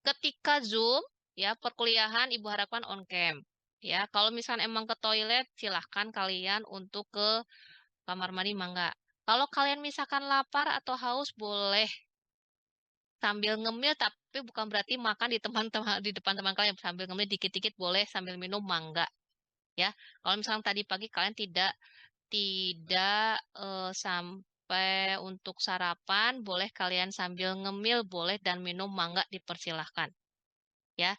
ketika Zoom, ya perkuliahan Ibu harapkan on cam. Ya, kalau misalkan emang ke toilet, silahkan kalian untuk ke kamar mandi mangga. Kalau kalian misalkan lapar atau haus, boleh sambil ngemil, tapi bukan berarti makan di teman-teman di depan teman kalian. Sambil ngemil dikit-dikit boleh, sambil minum mangga. Ya, kalau misalkan tadi pagi kalian tidak tidak sampai untuk sarapan, boleh kalian sambil ngemil, boleh dan minum mangga dipersilahkan. Ya,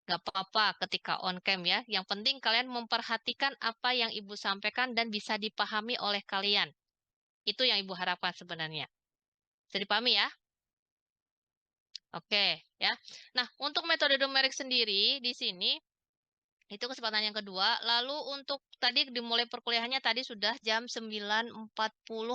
nggak apa-apa ketika on cam ya. Yang penting kalian memperhatikan apa yang Ibu sampaikan dan bisa dipahami oleh kalian. Itu yang Ibu harapkan sebenarnya. Bisa dipahami ya? Oke, ya. Nah, untuk metode numerik sendiri di sini itu kesempatan yang kedua. Lalu untuk tadi dimulai perkuliahannya tadi sudah jam 9.40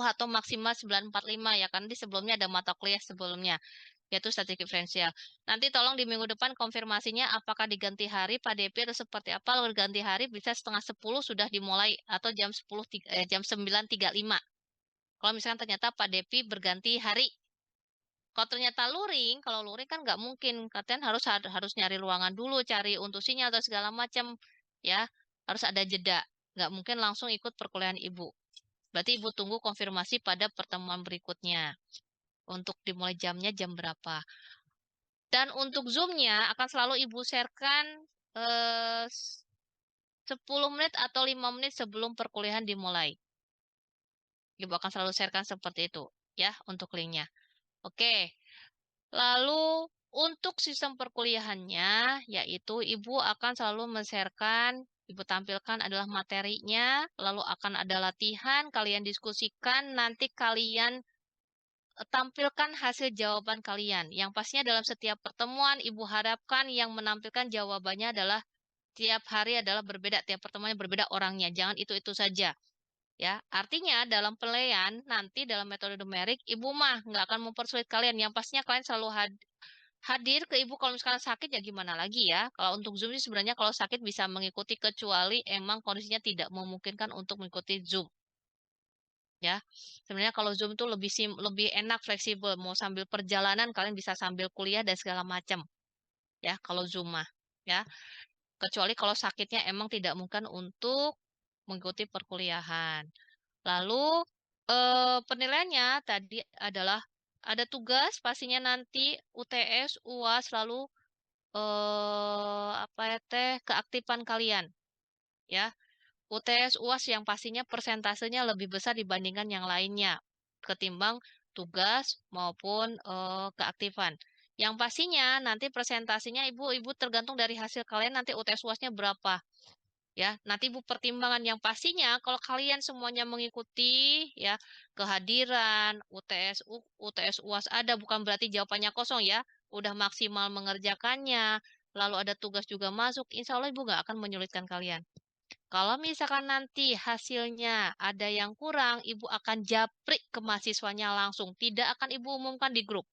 atau maksimal 9.45 ya. Karena di sebelumnya ada mata kuliah sebelumnya, yaitu statistik diferensial. Nanti tolong di minggu depan konfirmasinya apakah diganti hari Pak DP atau seperti apa. Kalau diganti hari bisa setengah 10 sudah dimulai atau jam 9.35. Kalau misalkan ternyata Pak Depi berganti hari. Kalau ternyata luring, kalau luring kan nggak mungkin. Kalian harus nyari ruangan dulu, cari untuk sinyal atau segala macam, ya. Harus ada jeda. Nggak mungkin langsung ikut perkuliahan Ibu. Berarti Ibu tunggu konfirmasi pada pertemuan berikutnya. Untuk dimulai jamnya jam berapa. Dan untuk Zoom-nya akan selalu Ibu sharekan 10 menit atau 5 menit sebelum perkuliahan dimulai. Ibu akan selalu sharekan seperti itu, ya, untuk linknya. Oke. Lalu untuk sistem perkuliahannya, yaitu Ibu akan selalu men-sharekan, Ibu tampilkan adalah materinya, lalu akan ada latihan, kalian diskusikan, nanti kalian tampilkan hasil jawaban kalian. Yang pastinya dalam setiap pertemuan, Ibu harapkan yang menampilkan jawabannya adalah tiap hari adalah berbeda, tiap pertemuannya berbeda orangnya. Jangan itu-itu saja. Ya, artinya dalam penilaian nanti dalam metode numerik, Ibu mah nggak akan mempersulit kalian. Yang pastinya kalian selalu hadir ke Ibu kalau misalkan sakit ya gimana lagi ya. Kalau untuk Zoom sih sebenarnya kalau sakit bisa mengikuti kecuali emang kondisinya tidak memungkinkan untuk mengikuti Zoom. Ya, sebenarnya kalau Zoom tuh lebih enak fleksibel. Mau sambil perjalanan kalian bisa sambil kuliah dan segala macam. Ya, kalau Zoom mah. Ya, kecuali kalau sakitnya emang tidak mungkin untuk mengikuti perkuliahan. Lalu penilaiannya tadi adalah ada tugas pastinya nanti UTS, UAS, lalu apa ya teh keaktifan kalian ya. UTS, UAS yang pastinya persentasenya lebih besar dibandingkan yang lainnya ketimbang tugas maupun keaktifan. Yang pastinya nanti presentasinya ibu tergantung dari hasil kalian nanti UTS UASnya berapa. Ya, nanti Bu pertimbangan yang pastinya kalau kalian semuanya mengikuti ya kehadiran UTS UAS ada bukan berarti jawabannya kosong ya. Udah maksimal mengerjakannya, lalu ada tugas juga masuk, insya Allah Ibu nggak akan menyulitkan kalian. Kalau misalkan nanti hasilnya ada yang kurang, Ibu akan japri ke mahasiswanya langsung, tidak akan Ibu umumkan di grup.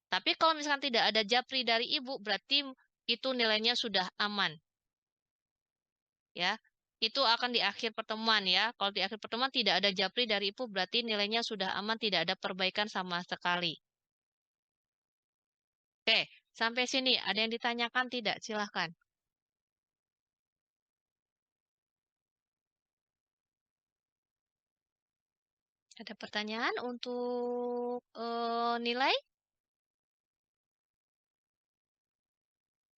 Tapi kalau misalkan tidak ada japri dari Ibu, berarti itu nilainya sudah aman ya. Itu akan di akhir pertemuan ya. Kalau di akhir pertemuan tidak ada japri dari Ibu berarti nilainya sudah aman, tidak ada perbaikan sama sekali. Oke, sampai sini ada yang ditanyakan tidak? Silahkan. Ada pertanyaan untuk nilai?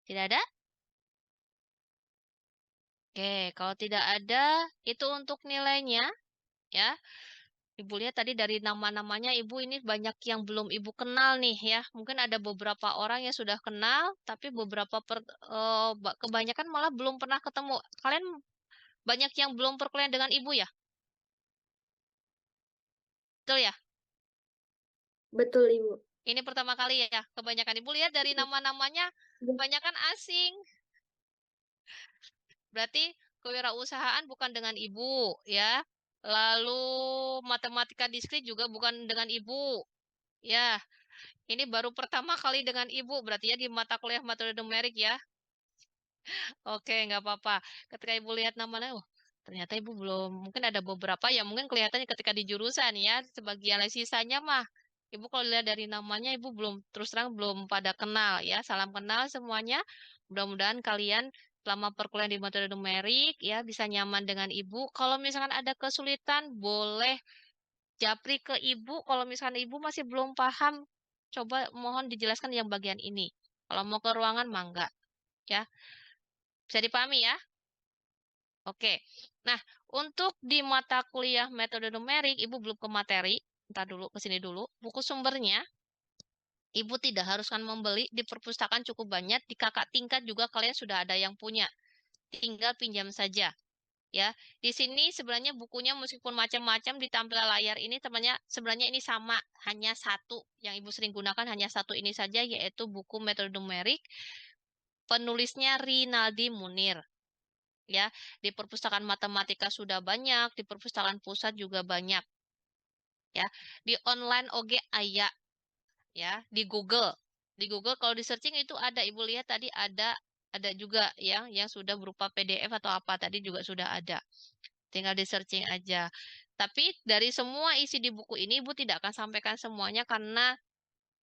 Tidak ada? Oke, kalau tidak ada, itu untuk nilainya ya. Ibu lihat tadi dari nama-namanya Ibu ini banyak yang belum Ibu kenal nih ya. Mungkin ada beberapa orang yang sudah kenal, tapi kebanyakan malah belum pernah ketemu. Kalian banyak yang belum perkuliahan dengan Ibu ya? Betul ya? Betul, Ibu. Ini pertama kali ya. Kebanyakan Ibu lihat dari nama-namanya, kebanyakan asing. Berarti kewirausahaan bukan dengan Ibu ya. Lalu matematika diskrit juga bukan dengan Ibu. Ya, ini baru pertama kali dengan Ibu, berarti ya di mata kuliah metode numerik ya. Oke, nggak apa-apa. Ketika Ibu lihat namanya, oh, ternyata Ibu belum, mungkin ada beberapa yang mungkin kelihatannya ketika di jurusan ya, sebagian sisanya mah Ibu kalau lihat dari namanya, Ibu belum terus terang belum pada kenal ya. Salam kenal semuanya. Mudah-mudahan kalian selama perkuliahan di metode numerik ya bisa nyaman dengan Ibu. Kalau misalkan ada kesulitan, boleh japri ke Ibu. Kalau misalkan Ibu masih belum paham, coba mohon dijelaskan yang bagian ini. Kalau mau ke ruangan, mangga ya. Bisa dipahami ya? Oke. Nah, untuk di mata kuliah metode numerik, Ibu belum ke materi. Ntar dulu, ke sini dulu. Buku sumbernya, Ibu tidak haruskan membeli. Di perpustakaan cukup banyak. Di kakak tingkat juga kalian sudah ada yang punya. Tinggal pinjam saja. Ya, di sini sebenarnya bukunya meskipun macam-macam di tampilan layar ini temannya sebenarnya ini sama, hanya satu yang Ibu sering gunakan hanya satu ini saja yaitu buku metode numerik penulisnya Rinaldi Munir. Ya, di perpustakaan matematika sudah banyak, di perpustakaan pusat juga banyak. Ya, di online oge aya ya, di Google. Di Google kalau di searching itu ada, Ibu lihat tadi ada juga yang sudah berupa PDF atau apa tadi juga sudah ada. Tinggal di searching aja. Tapi dari semua isi di buku ini Ibu tidak akan sampaikan semuanya karena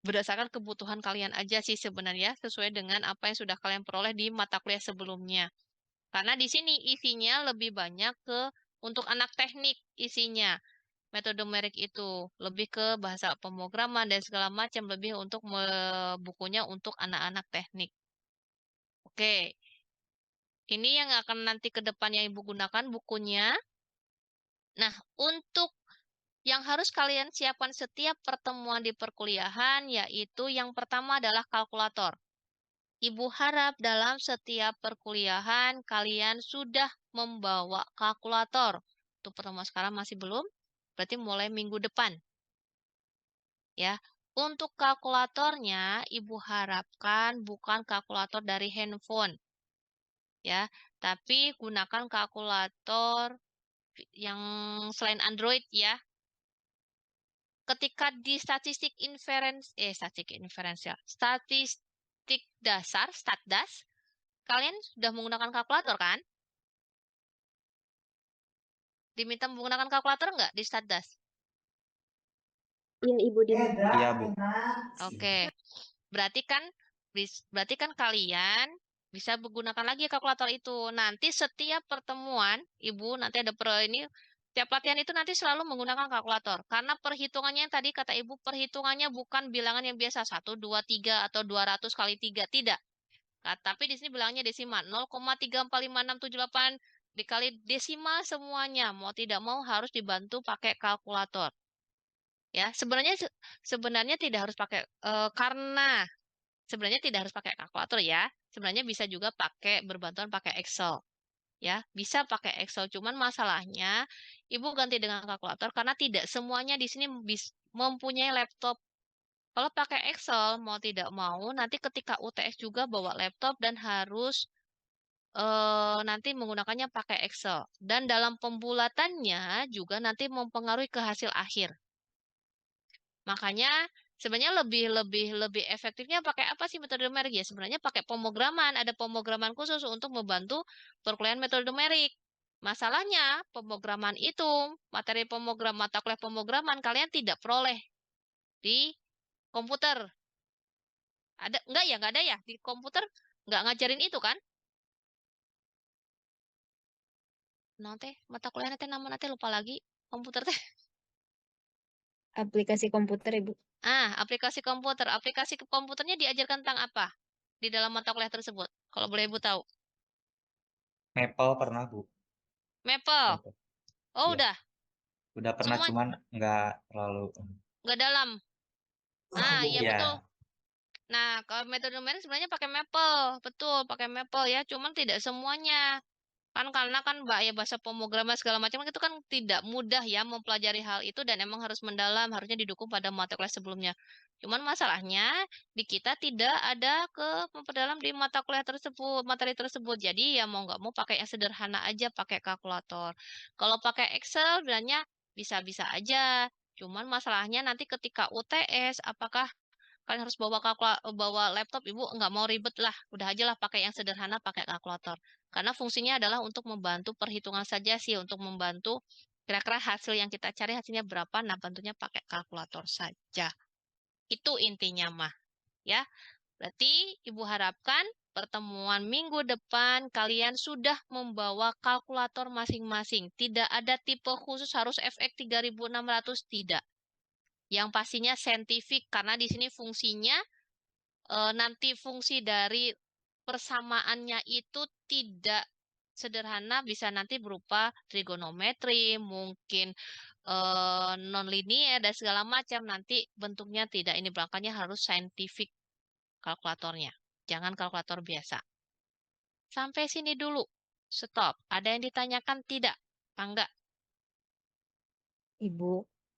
berdasarkan kebutuhan kalian aja sih sebenarnya sesuai dengan apa yang sudah kalian peroleh di mata kuliah sebelumnya. Karena di sini isinya lebih banyak ke untuk anak teknik isinya. Metode numerik itu lebih ke bahasa pemrograman dan segala macam lebih untuk bukunya untuk anak-anak teknik. Oke, ini yang akan nanti ke depannya Ibu gunakan bukunya. Nah, untuk yang harus kalian siapkan setiap pertemuan di perkuliahan yaitu yang pertama adalah kalkulator. Ibu harap dalam setiap perkuliahan kalian sudah membawa kalkulator. Untuk pertemuan sekarang masih belum, berarti mulai minggu depan. Ya, untuk kalkulatornya Ibu harapkan bukan kalkulator dari handphone. Ya, tapi gunakan kalkulator yang selain Android ya. Ketika di statistik inferensial, statistik dasar, statdas, kalian sudah menggunakan kalkulator kan? Diminta menggunakan kalkulator nggak di statdas? Iya, Ibu diminta. Iya, Bu. Oke, berarti kan berarti kan kalian bisa menggunakan lagi kalkulator itu. Nanti setiap pertemuan, Ibu nanti ada ini setiap latihan itu nanti selalu menggunakan kalkulator. Karena perhitungannya yang tadi kata Ibu, perhitungannya bukan bilangan yang biasa 1, 2, 3 atau 200 kali 3. Tidak. Nah, tapi di sini bilangnya desimal 0,34567,8 dikali desimal semuanya. Mau tidak mau harus dibantu pakai kalkulator. Ya, sebenarnya tidak harus pakai karena sebenarnya tidak harus pakai kalkulator ya. Sebenarnya bisa juga pakai berbantuan pakai Excel. Ya, bisa pakai Excel. Cuman masalahnya Ibu ganti dengan kalkulator karena tidak semuanya di sini mempunyai laptop. Kalau pakai Excel, mau tidak mau, nanti ketika UTS juga bawa laptop dan harus nanti menggunakannya pakai Excel. Dan dalam pembulatannya juga nanti mempengaruhi ke hasil akhir. Makanya sebenarnya lebih efektifnya pakai apa sih metode numerik ya? Sebenarnya pakai pemrograman, ada pemrograman khusus untuk membantu perkuliahan metode numerik. Masalahnya pemrograman itu, materi mata kuliah pemrograman kalian tidak peroleh di komputer. Ada enggak ya? Enggak ada ya di komputer enggak ngajarin itu kan? Nanti mata kuliah nanti nama nanti lupa lagi komputer teh. Aplikasi komputer, Ibu. Aplikasi komputer. Aplikasi komputernya diajarkan tentang apa di dalam mata kuliah tersebut? Kalau boleh Ibu tahu. Maple pernah, Bu. Maple. Maple. Oh, Iya. udah. Udah pernah, Semua cuman nggak terlalu. nggak dalam. Iya betul. Iya. Nah, kalau metode numerik sebenarnya pakai Maple. Betul, pakai Maple ya. Cuman tidak semuanya. Kan karena kan ya bahasa pemrograman segala macam kan itu kan tidak mudah ya mempelajari hal itu dan emang harus mendalam, harusnya didukung pada mata kuliah sebelumnya. Cuman masalahnya di kita tidak ada ke memperdalam di mata kuliah tersebut, materi tersebut. Jadi ya mau nggak mau pakai yang sederhana aja, pakai kalkulator. Kalau pakai Excel sebenarnya bisa-bisa aja. Cuman masalahnya nanti ketika UTS, apakah kalian harus bawa laptop, Ibu nggak mau ribet lah. Udah aja lah pakai yang sederhana, pakai kalkulator. Karena fungsinya adalah untuk membantu perhitungan saja sih, untuk membantu kira-kira hasil yang kita cari hasilnya berapa. Nah, bantunya pakai kalkulator saja. Itu intinya mah, ya. Berarti Ibu harapkan pertemuan minggu depan kalian sudah membawa kalkulator masing-masing. Tidak ada tipe khusus harus FX 3600, tidak. Yang pastinya saintifik karena di sini fungsinya nanti fungsi dari persamaannya itu tidak sederhana, bisa nanti berupa trigonometri, mungkin non-linear dan segala macam. Nanti bentuknya tidak, ini belakangnya harus saintifik kalkulatornya. Jangan kalkulator biasa. Sampai sini dulu. Stop. Ada yang ditanyakan tidak? Apa enggak? Ibu,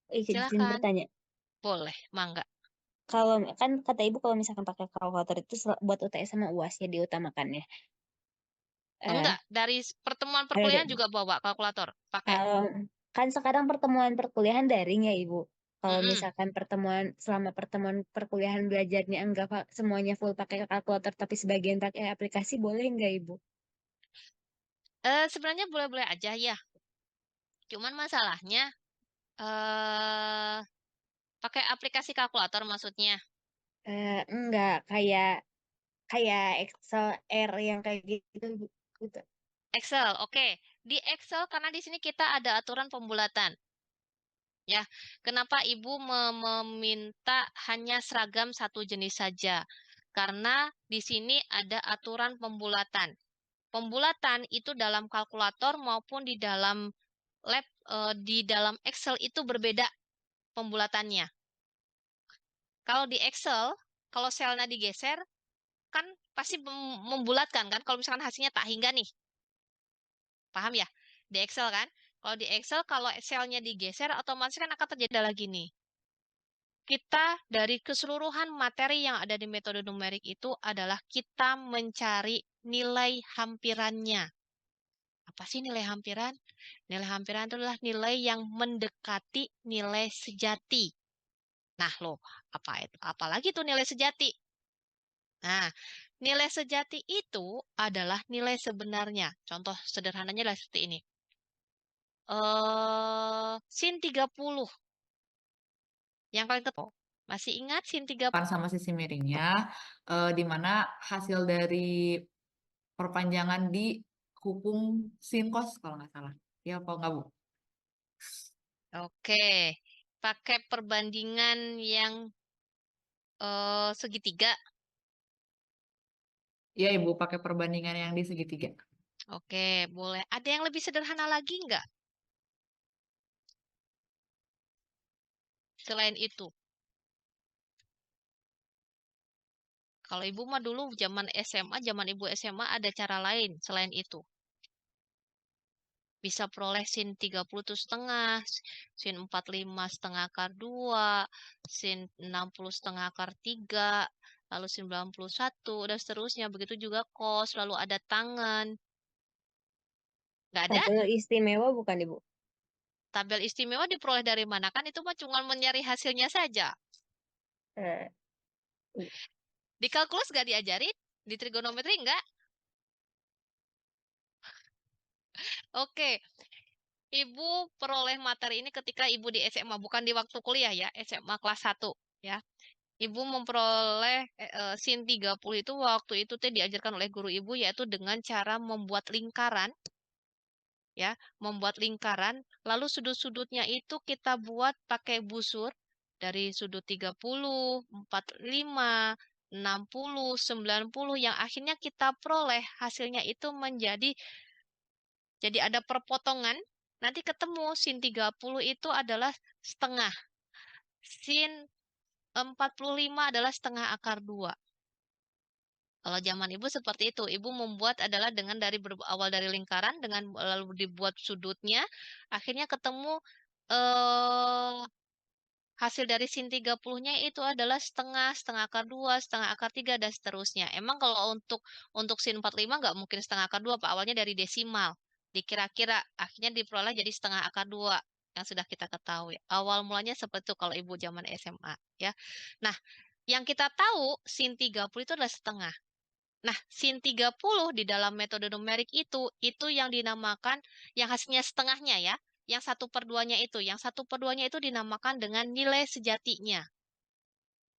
izin Silakan. bertanya. Boleh, mangga. Kalau kan kata Ibu kalau misalkan pakai kalkulator itu buat UTS sama UAS ya diutamakan ya. Enggak, dari pertemuan Ada perkuliahan juga bawa kalkulator. Pakai. kalau kan sekarang pertemuan perkuliahan daring ya Ibu. Kalau Mm-mm. misalkan selama pertemuan perkuliahan belajarnya enggak semuanya full pakai kalkulator tapi sebagian pakai aplikasi boleh enggak Ibu? Sebenarnya boleh-boleh aja ya. Cuman masalahnya eh pakai aplikasi kalkulator maksudnya. Enggak kayak kayak Excel R yang kayak gitu gitu. Excel, oke. Di Excel karena di sini kita ada aturan pembulatan. Ya, kenapa Ibu meminta hanya seragam satu jenis saja? Karena di sini ada aturan pembulatan. Pembulatan itu dalam kalkulator maupun di dalam lab, di dalam Excel itu berbeda pembulatannya. Kalau di Excel, kalau selnya digeser, kan pasti membulatkan kan? Kalau misalkan hasilnya tak hingga nih, paham ya? Di Excel kan? Kalau di Excel, kalau selnya digeser, otomatis kan akan terjadi lagi nih. Kita dari keseluruhan materi yang ada di metode numerik itu adalah kita mencari nilai hampirannya. Apa sih nilai hampiran? Nilai hampiran itu adalah nilai yang mendekati nilai sejati. Nah, loh, apa itu? Apalagi tuh nilai sejati? Nah, nilai sejati itu adalah nilai sebenarnya. Contoh sederhananya adalah seperti ini. Sin 30. Yang kalian ketahui. Masih ingat sin 30? Sama sisi miringnya, di mana hasil dari perpanjangan dihubung sin cos kalau nggak salah. Ya apa nggak Bu? Oke. Pakai perbandingan yang segitiga. Iya Ibu, pakai perbandingan yang di segitiga. Oke, boleh. Ada yang lebih sederhana lagi nggak? Selain itu. Kalau ibu mah dulu zaman SMA, zaman ibu SMA ada cara lain selain itu. Bisa peroleh sin 30 itu setengah, sin 45 setengah akar 2, sin 60 setengah akar 3, lalu sin 91, dan seterusnya. Begitu juga cos, lalu ada tangan. Nggak ada? Tabel istimewa bukan Ibu? Tabel istimewa diperoleh dari mana? Kan itu mah cuma mencari hasilnya saja. Eh, Di kalkulus nggak diajarin? Di trigonometri nggak? Oke, Ibu peroleh materi ini ketika Ibu di SMA, bukan di waktu kuliah ya, SMA kelas 1 ya. Ibu memperoleh sin 30 itu waktu itu teh diajarkan oleh guru Ibu yaitu dengan cara membuat lingkaran ya, membuat lingkaran, lalu sudut-sudutnya itu kita buat pakai busur dari sudut 30, 45, 60, 90 yang akhirnya kita peroleh hasilnya itu jadi ada perpotongan, nanti ketemu sin 30 itu adalah setengah. Sin 45 adalah setengah akar 2. Kalau zaman ibu seperti itu, ibu membuat adalah dengan awal dari lingkaran, dengan lalu dibuat sudutnya, akhirnya ketemu eh, hasil dari sin 30-nya itu adalah setengah, setengah akar 2, setengah akar 3, dan seterusnya. Emang kalau untuk sin 45 nggak mungkin setengah akar 2, Pak. Awalnya dari desimal. Dikira-kira, akhirnya diperoleh jadi setengah akar 2 yang sudah kita ketahui. Awal mulanya seperti itu kalau ibu zaman SMA. Ya. Nah, yang kita tahu sin 30 itu adalah setengah. Nah, sin 30 di dalam metode numerik itu yang dinamakan, yang hasilnya setengahnya ya, yang 1/2-nya itu. Yang 1/2-nya itu dinamakan dengan nilai sejatinya.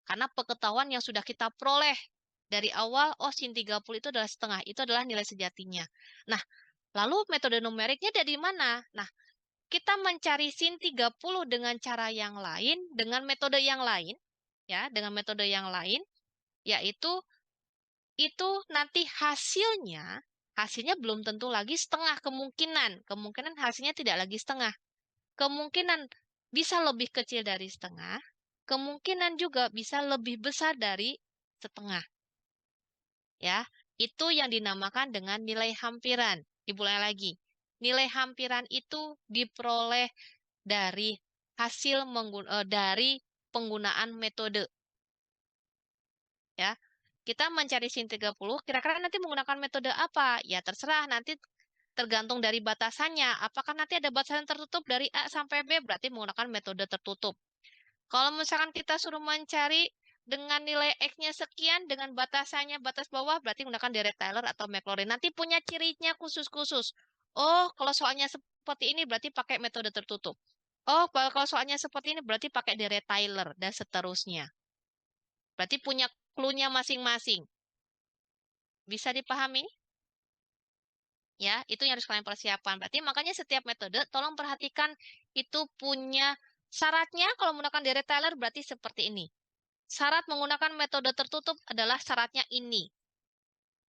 Karena pengetahuan yang sudah kita peroleh dari awal, oh sin 30 itu adalah setengah, itu adalah nilai sejatinya. Nah, lalu metode numeriknya dari mana? Nah, kita mencari sin 30 dengan cara yang lain, dengan metode yang lain, ya, dengan metode yang lain, yaitu itu nanti hasilnya belum tentu lagi setengah kemungkinan hasilnya tidak lagi setengah, kemungkinan bisa lebih kecil dari setengah, kemungkinan juga bisa lebih besar dari setengah, ya. Itu yang dinamakan dengan nilai hampiran. Diulangi lagi, nilai hampiran itu diperoleh dari dari penggunaan metode, ya. Kita mencari sin 30, kira-kira nanti menggunakan metode apa? Ya terserah, nanti tergantung dari batasannya. Apakah nanti ada batasan tertutup dari A sampai B, berarti menggunakan metode tertutup. Kalau misalkan kita suruh mencari dengan nilai X-nya sekian, dengan batasannya batas bawah, berarti menggunakan Dirac-Tyler atau Maclaurin. Nanti punya cirinya khusus-khusus. Oh, kalau soalnya seperti ini berarti pakai metode tertutup. Oh, kalau soalnya seperti ini berarti pakai Dirac-Tyler, dan seterusnya. Berarti punya clue-nya masing-masing. Bisa dipahami? Ya, itu yang harus kalian persiapkan. Berarti makanya setiap metode, tolong perhatikan itu punya syaratnya. Kalau menggunakan Dirac-Tyler berarti seperti ini. Syarat menggunakan metode tertutup adalah syaratnya ini.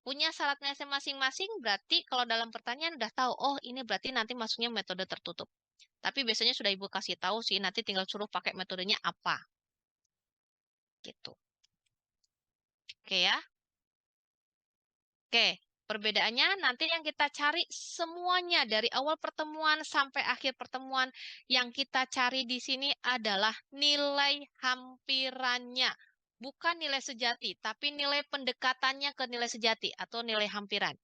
Punya syaratnya masing-masing, berarti kalau dalam pertanyaan udah tahu, oh ini berarti nanti masuknya metode tertutup. Tapi biasanya sudah Ibu kasih tahu sih, nanti tinggal suruh pakai metodenya apa. Gitu. Oke ya. Oke, perbedaannya nanti yang kita cari semuanya dari awal pertemuan sampai akhir pertemuan, yang kita cari di sini adalah nilai hampirannya. Bukan nilai sejati, tapi nilai pendekatannya ke nilai sejati atau nilai hampiran.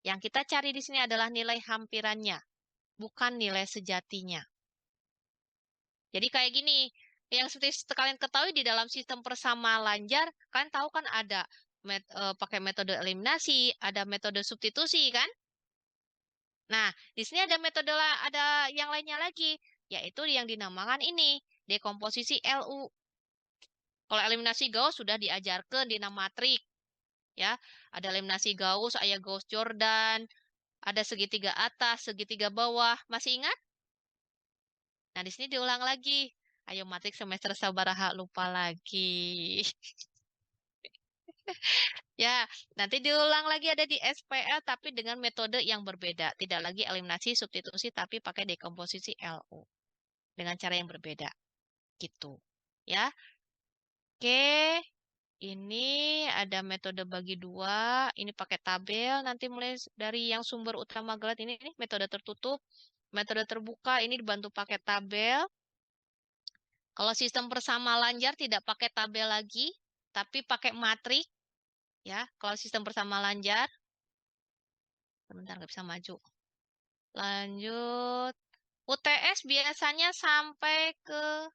Yang kita cari di sini adalah nilai hampirannya, bukan nilai sejatinya. Jadi kayak gini, yang seperti kalian ketahui di dalam sistem persamaan lanjar, kalian tahu kan ada pakai metode eliminasi, ada metode substitusi kan? Nah, di sini ada metode ada yang lainnya lagi, yaitu yang dinamakan ini dekomposisi LU. Kalau eliminasi Gauss sudah diajarkan di matrik, ya. Ada eliminasi Gauss, ada Gauss-Jordan, ada segitiga atas, segitiga bawah. Masih ingat? Nah, di sini diulang lagi. Ayo matrik semester sabaraha lupa lagi. Ya, nanti diulang lagi ada di SPL tapi dengan metode yang berbeda. Tidak lagi eliminasi, substitusi, tapi pakai dekomposisi LU. Dengan cara yang berbeda. Gitu. Ya. Oke. Ini ada metode bagi dua. Ini pakai tabel. Nanti mulai dari yang sumber utama gelat ini metode tertutup. Metode terbuka ini dibantu pakai tabel. Kalau sistem persamaan lanjar tidak pakai tabel lagi, tapi pakai matrik. Ya, kalau sistem persamaan lanjar. Sebentar, nggak bisa maju. Lanjut. UTS biasanya sampai ke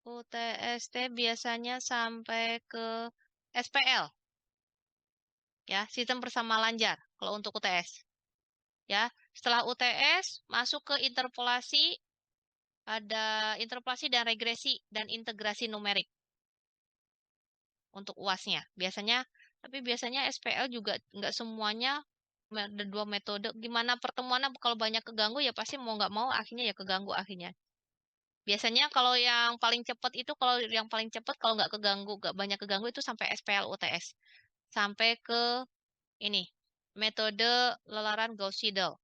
UTST biasanya sampai ke SPL. Ya, sistem persamaan lanjar kalau untuk UTS. Ya, setelah UTS masuk ke interpolasi, ada interpolasi dan regresi dan integrasi numerik untuk UAS-nya. Tapi biasanya SPL juga nggak semuanya ada dua metode. Gimana pertemuannya kalau banyak keganggu ya pasti mau nggak mau akhirnya ya keganggu akhirnya. Biasanya kalau yang paling cepat itu kalau nggak keganggu, nggak banyak keganggu itu sampai SPL UTS. Sampai ke ini metode lelaran Gauss-Seidel.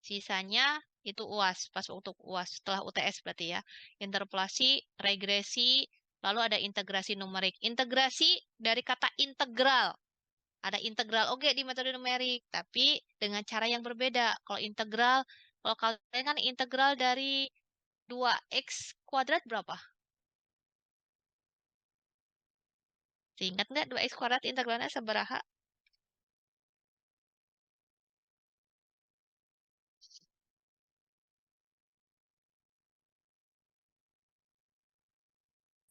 Sisanya itu UAS, pas untuk UAS setelah UTS berarti ya. Interpolasi, regresi, lalu ada integrasi numerik. Integrasi dari kata integral. Ada integral oke di metode numerik, tapi dengan cara yang berbeda. Kalau kalian kan integral dari 2x kuadrat berapa? Ingat nggak 2x kuadrat integralnya seberaha?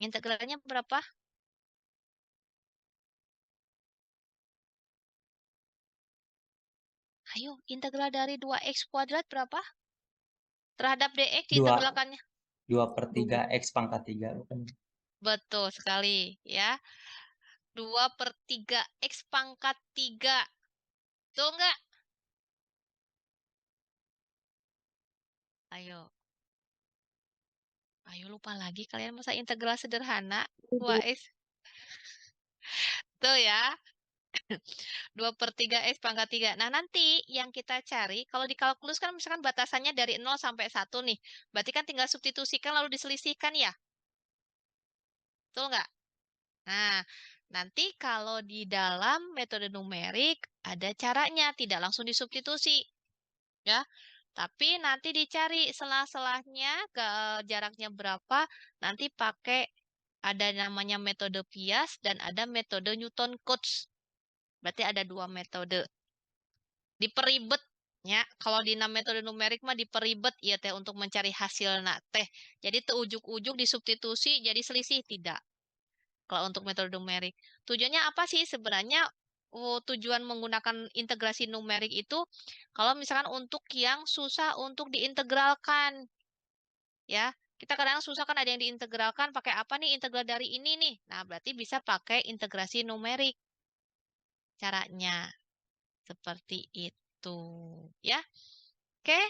Integralnya berapa? Ayo, integral dari 2x kuadrat berapa? Terhadap dx Dua. diintegralkannya. 2/3 X pangkat 3 bukan? Betul sekali ya. 2/3 X pangkat 3. Betul nggak? Ayo. Ayo lupa lagi kalian masa integral sederhana 2X. Tuh ya. 2/3 X pangkat 3. Nah, nanti yang kita cari, kalau di kalkulus kan misalkan batasannya dari 0 sampai 1 nih. Berarti kan tinggal substitusikan lalu diselisihkan ya. Betul nggak? Nah, nanti kalau di dalam metode numerik ada caranya, tidak langsung disubstitusi. Ya, tapi nanti dicari selah-selahnya ke jaraknya berapa, nanti pakai ada namanya metode Piast dan ada metode Newton-Cotes. Berarti ada 2 metode. Diperibet ya. Kalau di metode numerik mah diperibet ya teh untuk mencari hasil teh. Jadi ujuk-ujuk disubstitusi jadi selisih tidak. Kalau untuk metode numerik. Tujuannya apa sih sebenarnya? Tujuan menggunakan integrasi numerik itu kalau misalkan untuk yang susah untuk diintegralkan ya. Kita kadang susah kan ada yang diintegralkan pakai apa nih integral dari ini nih. Nah, berarti bisa pakai integrasi numerik. Caranya seperti itu ya. Oke.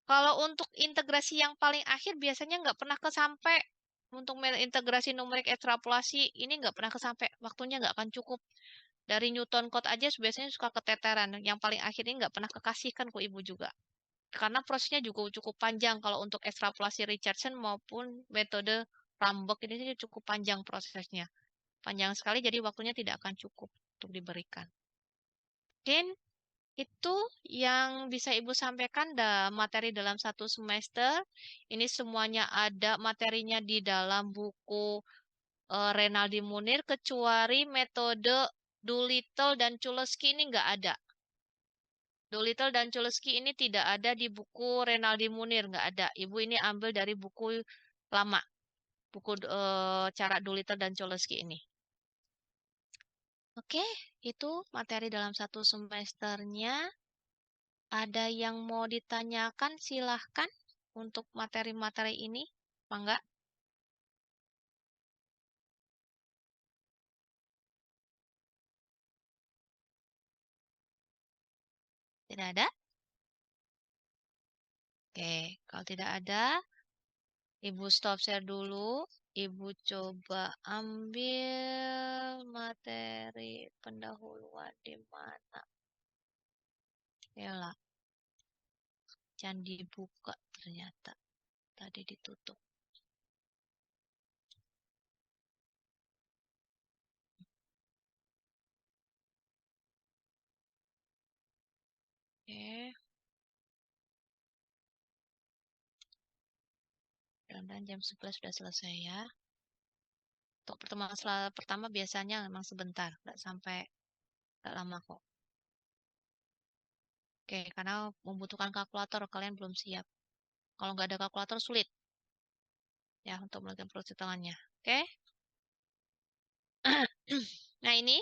Kalau untuk integrasi yang paling akhir biasanya nggak pernah kesampai. Untuk integrasi numerik ekstrapolasi ini nggak pernah kesampai. Waktunya nggak akan cukup. Dari Newton Code aja biasanya suka keteteran. Yang paling akhir ini nggak pernah kekasihkan ke ibu juga. Karena prosesnya juga cukup panjang kalau untuk ekstrapolasi Richardson maupun metode Rambek ini cukup panjang prosesnya. Panjang sekali jadi waktunya tidak akan cukup untuk diberikan. Mungkin itu yang bisa Ibu sampaikan materi dalam 1 semester. Ini semuanya ada materinya di dalam buku Renaldi Munir, kecuali metode Doolittle dan Cholesky ini nggak ada. Doolittle dan Cholesky ini tidak ada di buku Renaldi Munir, nggak ada. Ibu ini ambil dari buku lama, buku cara Doolittle dan Cholesky ini. Oke, itu materi dalam 1 semesternya. Ada yang mau ditanyakan, silahkan untuk materi-materi ini. Mangga. Tidak ada? Oke, kalau tidak ada, Ibu stop share dulu. Ibu coba ambil materi pendahuluan di mana. Yalah, jangan dibuka ternyata. Tadi ditutup. Oke. Mudah-mudahan jam 11 sudah selesai ya. Untuk pertemuan pertama biasanya memang sebentar, nggak sampai nggak lama kok. Oke, karena membutuhkan kalkulator, kalian belum siap. Kalau nggak ada kalkulator sulit ya untuk melakukan perhitungannya. Oke. Nah ini,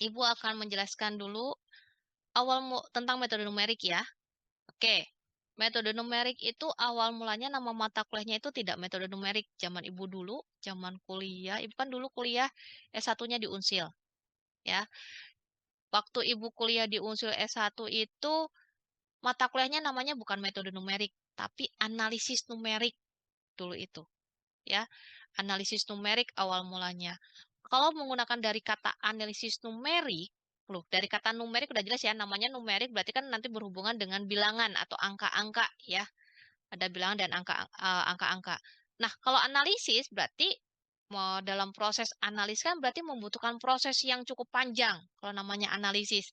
Ibu akan menjelaskan dulu tentang metode numerik ya. Oke, metode numerik itu awal mulanya nama mata kuliahnya itu tidak metode numerik. Zaman Ibu dulu, zaman kuliah, Ibu kan dulu kuliah S1-nya di Unsil. Ya. Waktu Ibu kuliah di Unsil S1 itu mata kuliahnya namanya bukan metode numerik, tapi analisis numerik dulu itu. Ya, analisis numerik awal mulanya. Kalau menggunakan dari kata analisis numerik, loh, dari kata numerik udah jelas ya, namanya numerik berarti kan nanti berhubungan dengan bilangan atau angka-angka ya. Ada bilangan dan angka-angka. Nah, kalau analisis berarti mau dalam proses analis kan berarti membutuhkan proses yang cukup panjang kalau namanya analisis.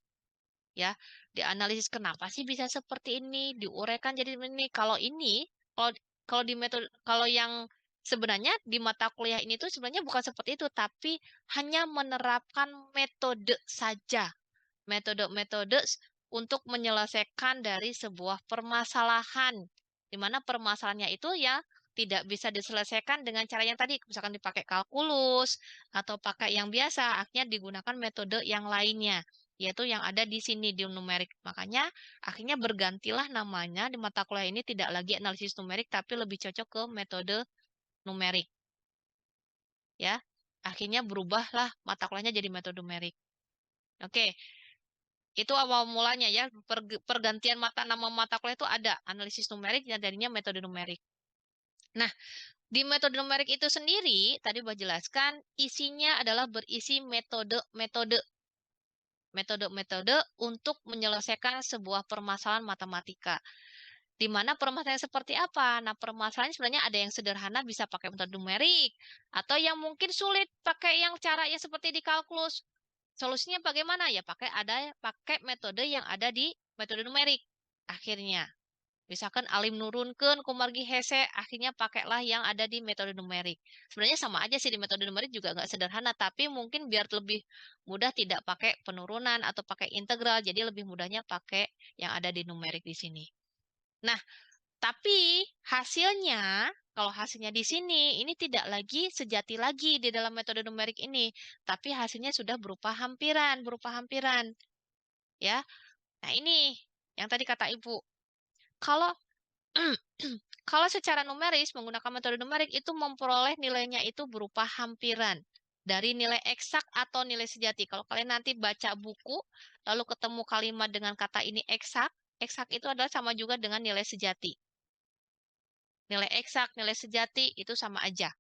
Ya, dianalisis kenapa sih bisa seperti ini, diuraikan jadi ini. Kalau kalau di metode kalau yang sebenarnya di mata kuliah ini tuh sebenarnya bukan seperti itu, tapi hanya menerapkan metode saja. Metode-metode untuk menyelesaikan dari sebuah permasalahan. Di mana permasalahannya itu ya tidak bisa diselesaikan dengan cara yang tadi, misalkan dipakai kalkulus atau pakai yang biasa, akhirnya digunakan metode yang lainnya. yaitu yang ada di sini di numerik. Makanya akhirnya bergantilah namanya di mata kuliah ini tidak lagi analisis numerik, tapi lebih cocok ke metode numerik. Ya, akhirnya berubahlah mata kuliahnya jadi metode numerik. Oke, itu awal mulanya ya. Pergantian nama mata kuliah itu ada analisis numerik dan jadinya metode numerik. Nah, di metode numerik itu sendiri, tadi Mbak jelaskan, isinya adalah berisi metode-metode. Metode-metode untuk menyelesaikan sebuah permasalahan matematika. Di mana permasalahan seperti apa? Nah, permasalahan sebenarnya ada yang sederhana bisa pakai metode numerik, atau yang mungkin sulit pakai yang caranya seperti di kalkulus. Solusinya bagaimana? Ya pakai metode yang ada di metode numerik. Akhirnya, misalkan alim nurunkeun kumargi hese, akhirnya pakailah yang ada di metode numerik. Sebenarnya sama aja sih di metode numerik juga nggak sederhana, tapi mungkin biar lebih mudah tidak pakai penurunan atau pakai integral, jadi lebih mudahnya pakai yang ada di numerik di sini. Nah, tapi hasilnya, kalau hasilnya di sini, ini tidak lagi sejati lagi di dalam metode numerik ini, tapi hasilnya sudah berupa hampiran, ya. Nah, ini yang tadi kata Ibu. Kalau kalau secara numeris menggunakan metode numerik itu memperoleh nilainya itu berupa hampiran dari nilai eksak atau nilai sejati. Kalau kalian nanti baca buku lalu ketemu kalimat dengan kata ini eksak, eksak itu adalah sama juga dengan nilai sejati. Nilai eksak, nilai sejati itu sama aja.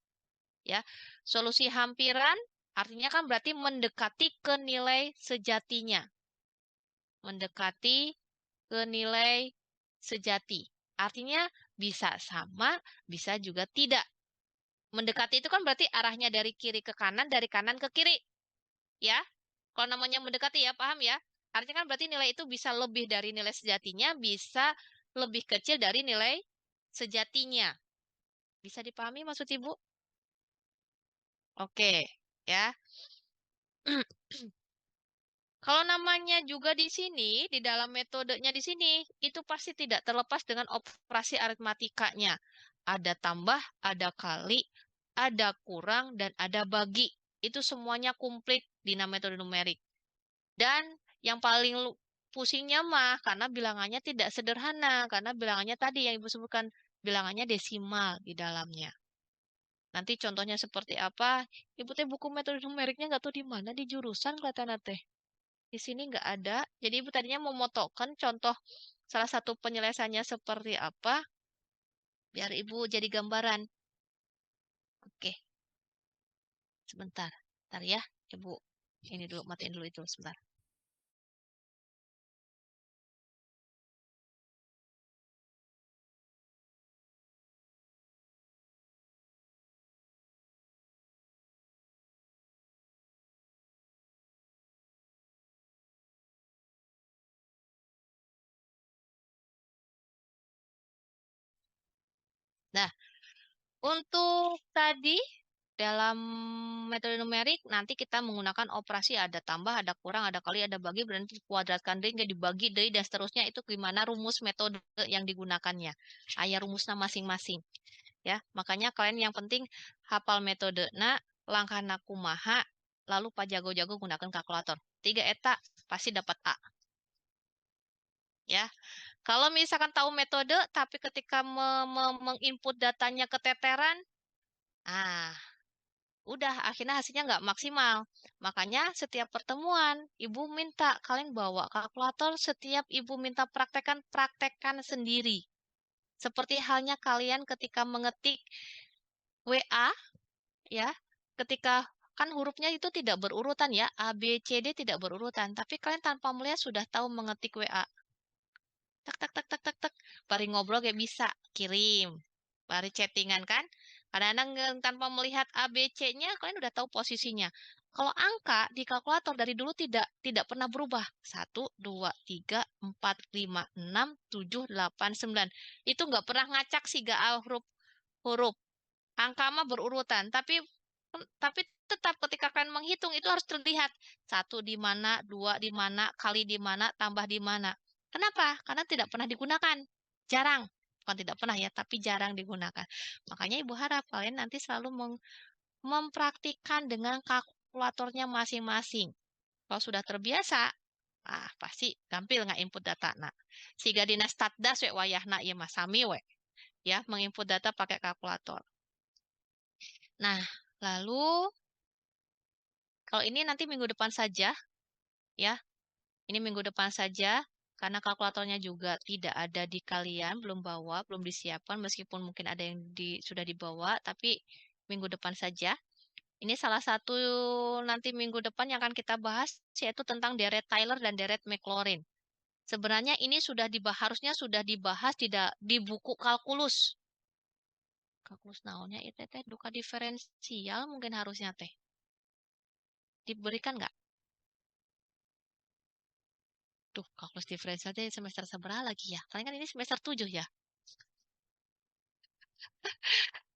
Ya. Solusi hampiran artinya kan berarti mendekati ke nilai sejatinya. Mendekati ke nilai sejati. Artinya bisa sama, bisa juga tidak. Mendekati itu kan berarti arahnya dari kiri ke kanan, dari kanan ke kiri. Ya. Kalau namanya mendekati ya, paham ya? Artinya kan berarti nilai itu bisa lebih dari nilai sejatinya, bisa lebih kecil dari nilai sejatinya. Bisa dipahami maksud Ibu? Oke, ya. Kalau namanya juga di sini, di dalam metodenya di sini, itu pasti tidak terlepas dengan operasi aritmatikanya. Ada tambah, ada kali, ada kurang, dan ada bagi. Itu semuanya komplit di metode numerik. Dan yang paling pusingnya mah, karena bilangannya tidak sederhana. Karena bilangannya tadi yang Ibu sebutkan, bilangannya desimal di dalamnya. Nanti contohnya seperti apa? Ibu teh buku metode numeriknya nggak tahu di mana, di jurusan kelihatan teh. Di sini nggak ada. Jadi Ibu tadinya mau motokan contoh salah satu penyelesaiannya seperti apa, biar Ibu jadi gambaran. Oke, sebentar. Bentar ya, Ibu. Ini dulu, matiin dulu itu sebentar. Nah, untuk tadi dalam metode numerik nanti kita menggunakan operasi ada tambah, ada kurang, ada kali, ada bagi, berarti dikuadratkan deh, nggak dibagi deh, dan seterusnya itu gimana rumus metode yang digunakannya. Ayah rumusnya masing-masing. Ya, makanya kalian yang penting hafal metode. Nah, langkah kumaha, lalu pajago-jago gunakan kalkulator. 3 eta pasti dapat A. Ya. Kalau misalkan tahu metode, tapi ketika menginput datanya keteteran, udah akhirnya hasilnya nggak maksimal. Makanya setiap pertemuan, Ibu minta kalian bawa kalkulator, setiap Ibu minta praktekkan sendiri. Seperti halnya kalian ketika mengetik WA, ya, ketika kan hurufnya itu tidak berurutan ya, A, B, C, D tidak berurutan, tapi kalian tanpa melihat sudah tahu mengetik WA. Tak, tak, tak, tak, tak, tak. Bari ngobrol kayak bisa, kirim. Bari chattingan kan. Kadang-kadang tanpa melihat A, B, C-nya, kalian udah tahu posisinya. Kalau angka di kalkulator dari dulu tidak pernah berubah. 1, 2, 3, 4, 5, 6, 7, 8, 9. Itu nggak pernah ngacak sih huruf. Angka mah berurutan. Tapi tetap ketika kalian menghitung itu harus terlihat. 1 di mana, 2 di mana, kali di mana, tambah di mana. Kenapa? Karena tidak pernah digunakan. Jarang. Bukan tidak pernah ya, tapi jarang digunakan. Makanya Ibu harap kalian nanti selalu mempraktikkan dengan kalkulatornya masing-masing. Kalau sudah terbiasa, Ah, pasti gampil nggak input data. Nah, siga dina statdas we wayahna ieu mah sami we. Ya, menginput data pakai kalkulator. Nah, lalu kalau ini nanti minggu depan saja, ya. Ini minggu depan saja, karena kalkulatornya juga tidak ada di kalian, belum bawa, belum disiapkan, meskipun mungkin ada yang sudah dibawa, tapi minggu depan saja. Ini salah satu nanti minggu depan yang akan kita bahas, yaitu tentang deret Taylor dan deret Maclaurin. Sebenarnya ini harusnya sudah dibahas di buku kalkulus. Kalkulus naonnya itu teh duka diferensial mungkin harusnya teh. Diberikan nggak? Tuh, kalkulus diferensial teh semester seberapa lagi ya? Paling kan ini semester 7 ya.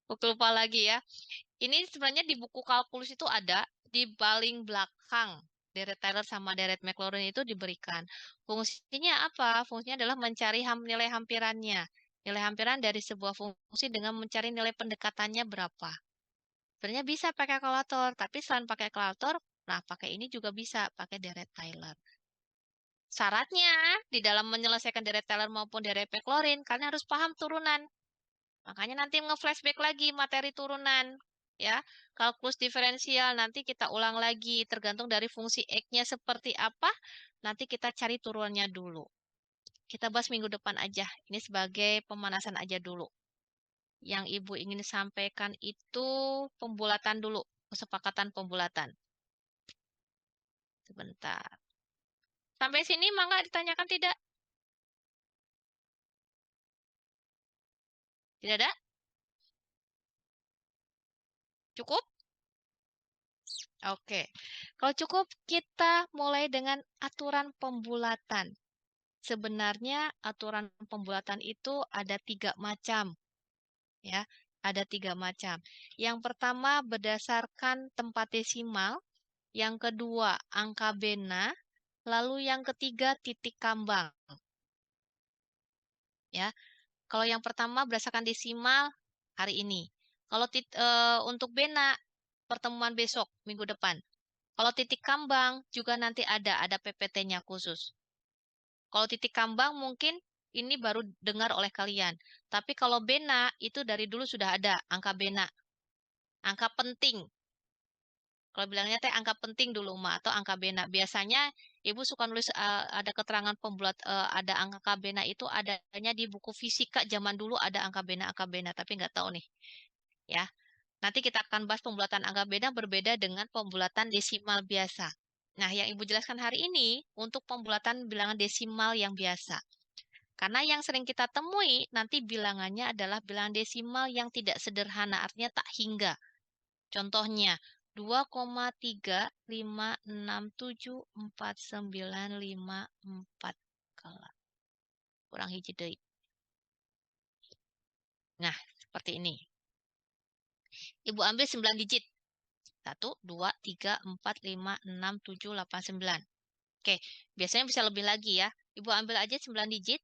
Aku lupa lagi ya. Ini sebenarnya di buku kalkulus itu ada di paling belakang. Deret Taylor sama deret Maclaurin itu diberikan. Fungsinya apa? Fungsinya adalah mencari nilai hampirannya. Nilai hampiran dari sebuah fungsi dengan mencari nilai pendekatannya berapa. Sebenarnya bisa pakai kalkulator, tapi selain pakai kalkulator, nah pakai ini juga bisa, pakai deret Taylor. Syaratnya, di dalam menyelesaikan deret Taylor maupun deret Maclaurin, kalian harus paham turunan. Makanya nanti nge-flashback lagi materi turunan. Ya, kalkulus diferensial nanti kita ulang lagi tergantung dari fungsi X-nya seperti apa. Nanti kita cari turunannya dulu. Kita bahas minggu depan aja. Ini sebagai pemanasan aja dulu. Yang Ibu ingin sampaikan itu pembulatan dulu, kesepakatan pembulatan. Sebentar. Sampai sini mangga ditanyakan tidak? Tidak ada? Cukup? Oke. Kalau cukup, kita mulai dengan aturan pembulatan. Sebenarnya aturan pembulatan itu ada 3 macam. Ya, ada 3 macam. Yang pertama berdasarkan tempat desimal, yang kedua angka bena, lalu yang ketiga titik kambang. Ya, kalau yang pertama berdasarkan desimal hari ini. Kalau untuk bena pertemuan besok minggu depan. Kalau titik kambang juga nanti ada PPT-nya khusus. Kalau titik kambang mungkin ini baru dengar oleh kalian. Tapi kalau bena itu dari dulu sudah ada angka bena. Angka penting. Kalau bilangnya teh angka penting dulu mah atau angka bena. Biasanya Ibu suka nulis ada keterangan pembulat ada angka bena itu adanya di buku fisika zaman dulu ada angka bena tapi nggak tahu nih. Ya. Nanti kita akan bahas pembulatan angka bena berbeda dengan pembulatan desimal biasa. Nah, yang Ibu jelaskan hari ini untuk pembulatan bilangan desimal yang biasa. Karena yang sering kita temui nanti bilangannya adalah bilangan desimal yang tidak sederhana, artinya tak hingga. Contohnya 2,3567494. Kurang hiji deui. Nah, seperti ini. Ibu ambil 9 digit. 1, 2, 3, 4, 5, 6, 7, 8, 9. Oke, biasanya bisa lebih lagi ya. Ibu ambil aja 9 digit.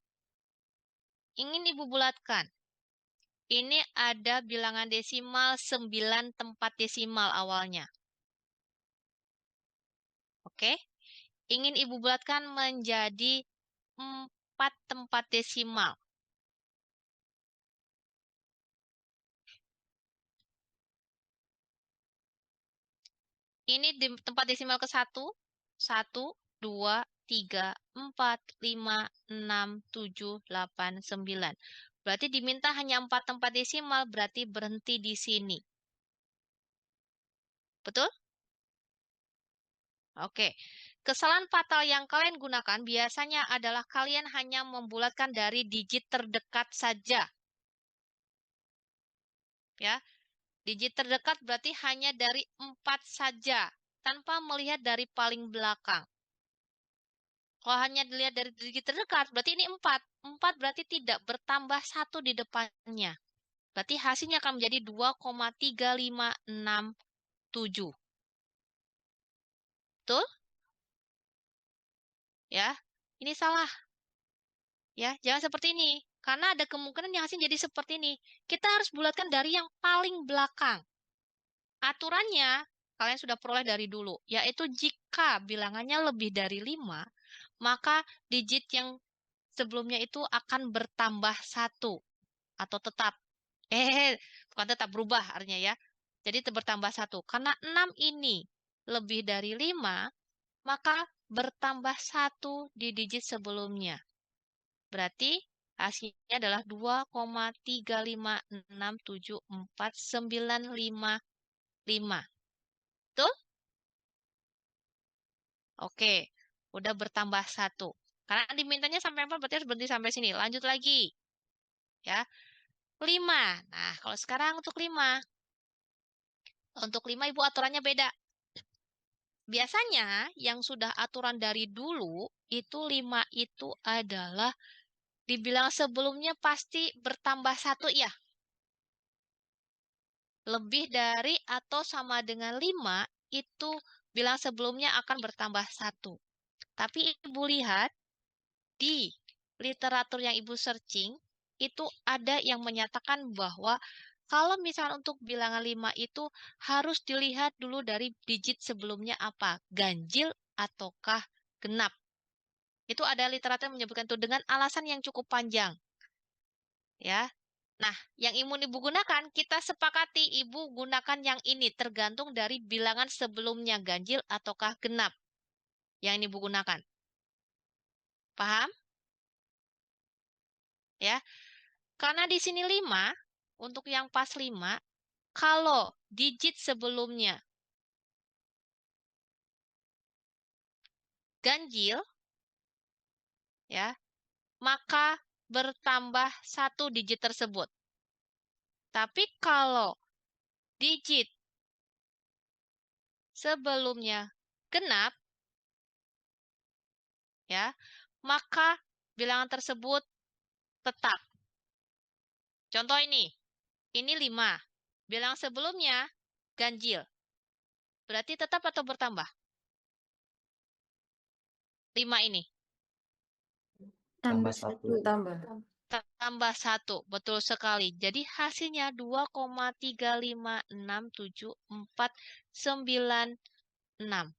Ingin Ibu bulatkan. Ini ada bilangan desimal 9 tempat desimal awalnya. Oke. Ingin Ibu bulatkan menjadi 4 tempat desimal. Ini di tempat desimal ke-1. 1, 2, 3, 4, 5, 6, 7, 8, 9. Berarti diminta hanya 4 tempat desimal, berarti berhenti di sini. Betul? Oke. Kesalahan fatal yang kalian gunakan biasanya adalah kalian hanya membulatkan dari digit terdekat saja. Ya. Digit terdekat berarti hanya dari 4 saja, tanpa melihat dari paling belakang. Kalau hanya dilihat dari digit terdekat, berarti ini 4. 4 berarti tidak bertambah 1 di depannya. Berarti hasilnya akan menjadi 2,3567. Betul? Ya, ini salah. Ya, jangan seperti ini. Karena ada kemungkinan yang hasilnya jadi seperti ini. Kita harus bulatkan dari yang paling belakang. Aturannya, kalian sudah peroleh dari dulu. Yaitu jika bilangannya lebih dari 5, maka digit yang sebelumnya itu akan bertambah 1 atau tetap. Bukan tetap, berubah artinya ya. Jadi bertambah 1. Karena 6 ini lebih dari 5, maka bertambah 1 di digit sebelumnya. Berarti hasilnya adalah 2,3567495. Betul? Oke, udah bertambah 1. Karena dimintanya sampai 4, berarti harus berhenti sampai sini. Lanjut lagi. Ya, 5. Nah, kalau sekarang untuk 5. Untuk 5 Ibu aturannya beda. Biasanya yang sudah aturan dari dulu, itu 5 itu adalah dibilang sebelumnya pasti bertambah 1 ya. Lebih dari atau sama dengan 5, itu bilang sebelumnya akan bertambah 1. Tapi Ibu lihat, di literatur yang Ibu searching, itu ada yang menyatakan bahwa kalau misalnya untuk bilangan 5 itu harus dilihat dulu dari digit sebelumnya apa, ganjil ataukah genap. Itu ada literatur yang menyebutkan itu dengan alasan yang cukup panjang. Ya. Nah, yang imun Ibu gunakan, kita sepakati Ibu gunakan yang ini, tergantung dari bilangan sebelumnya, ganjil ataukah genap. Yang ini Ibu gunakan. Paham? Ya. Karena di sini 5, untuk yang pas 5, kalau digit sebelumnya ganjil, ya, maka bertambah 1 digit tersebut. Tapi kalau digit sebelumnya genap, ya, maka bilangan tersebut tetap. Contoh ini 5. Bilangan sebelumnya ganjil. Berarti tetap atau bertambah? 5 ini. Tambah 1. Tambah 1, betul sekali. Jadi hasilnya 2,3567496.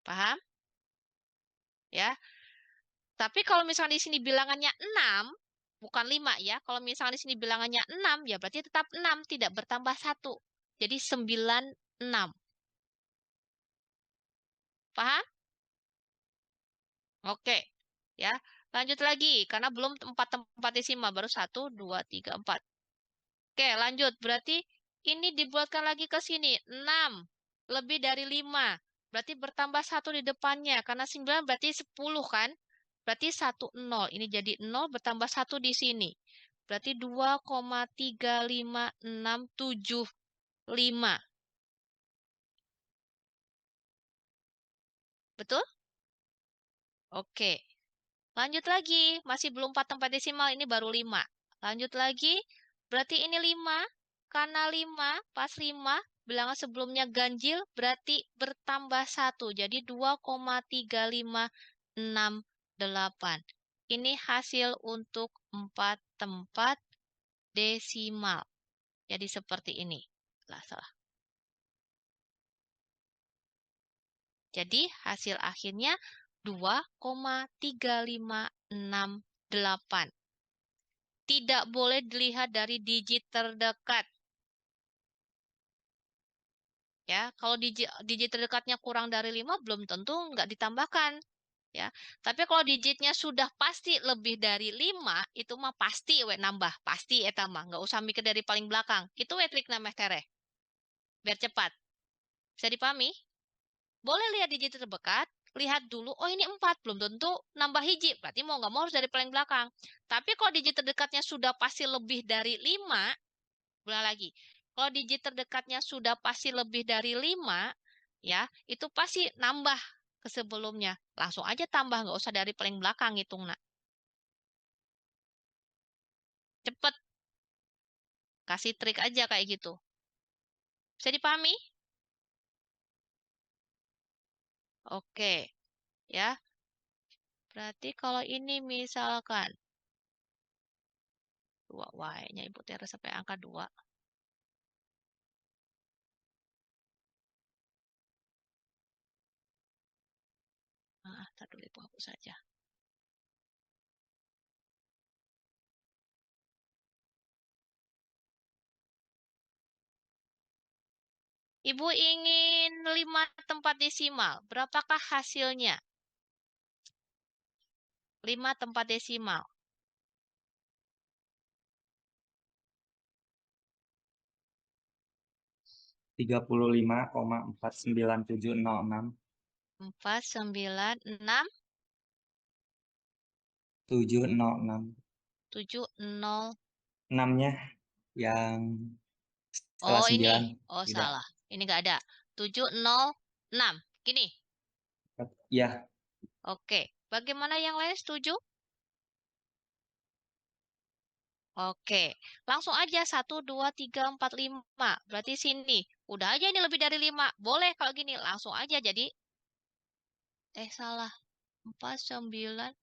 Paham? Ya. Tapi kalau misalnya di sini bilangannya 6, bukan 5 ya. Kalau misalnya di sini bilangannya 6, ya berarti tetap 6, tidak bertambah 1. Jadi 96. Paham? Oke. Ya. Lanjut lagi, karena belum 4 tempat desimal, baru 1, 2, 3, 4. Oke, lanjut. Berarti ini dibuatkan lagi ke sini. 6 lebih dari 5. Berarti bertambah 1 di depannya. Karena 9 berarti 10 kan? Berarti 1, 0. Ini jadi 0 bertambah 1 di sini. Berarti 2,35675. Betul? Oke. Lanjut lagi. Masih belum 4 tempat desimal. Ini baru 5. Lanjut lagi. Berarti ini 5. Karena 5, pas 5, bilangan sebelumnya ganjil, berarti bertambah 1. Jadi 2,35668. Ini hasil untuk 4 tempat desimal. Jadi seperti ini. Salah. Jadi hasil akhirnya 2,3568. Tidak boleh dilihat dari digit terdekat. Ya, kalau digit terdekatnya kurang dari 5 belum tentu nggak ditambahkan. Ya, tapi kalau digitnya sudah pasti lebih dari 5, itu mah pasti we nambah, pasti eta mah, nggak usah mikir dari paling belakang. Itu we trik namanya tereh. Biar cepat. Bisa dipahami? Boleh lihat digit terdekat, lihat dulu, oh ini 4, belum tentu nambah hiji, berarti mau nggak mau harus dari paling belakang. Tapi kalau digit terdekatnya sudah pasti lebih dari 5, ulang lagi. Kalau digit terdekatnya sudah pasti lebih dari 5, ya, itu pasti nambah ke sebelumnya. Langsung aja tambah, nggak usah dari paling belakang hitung, nak. Cepet. Kasih trik aja kayak gitu. Bisa dipahami? Oke. Ya. Berarti kalau ini misalkan 2 Y-nya Ibu Tera sampai angka 2. Ntar dulu Ibu hapus saja. Ibu ingin 5 tempat desimal. Berapakah hasilnya? 5 tempat desimal. 35,49706. 496 706. 706. 6-nya yang setelah Oh, ini. 9. Oh, Tidak. salah. Ini nggak ada. 706. Gini. Ya, Oke. Bagaimana yang lain setuju? Oke. Langsung aja. 1, 2, 3, 4, 5. Berarti sini. Udah aja ini lebih dari 5. Boleh kalau gini. Langsung aja jadi. Salah. 4, 9.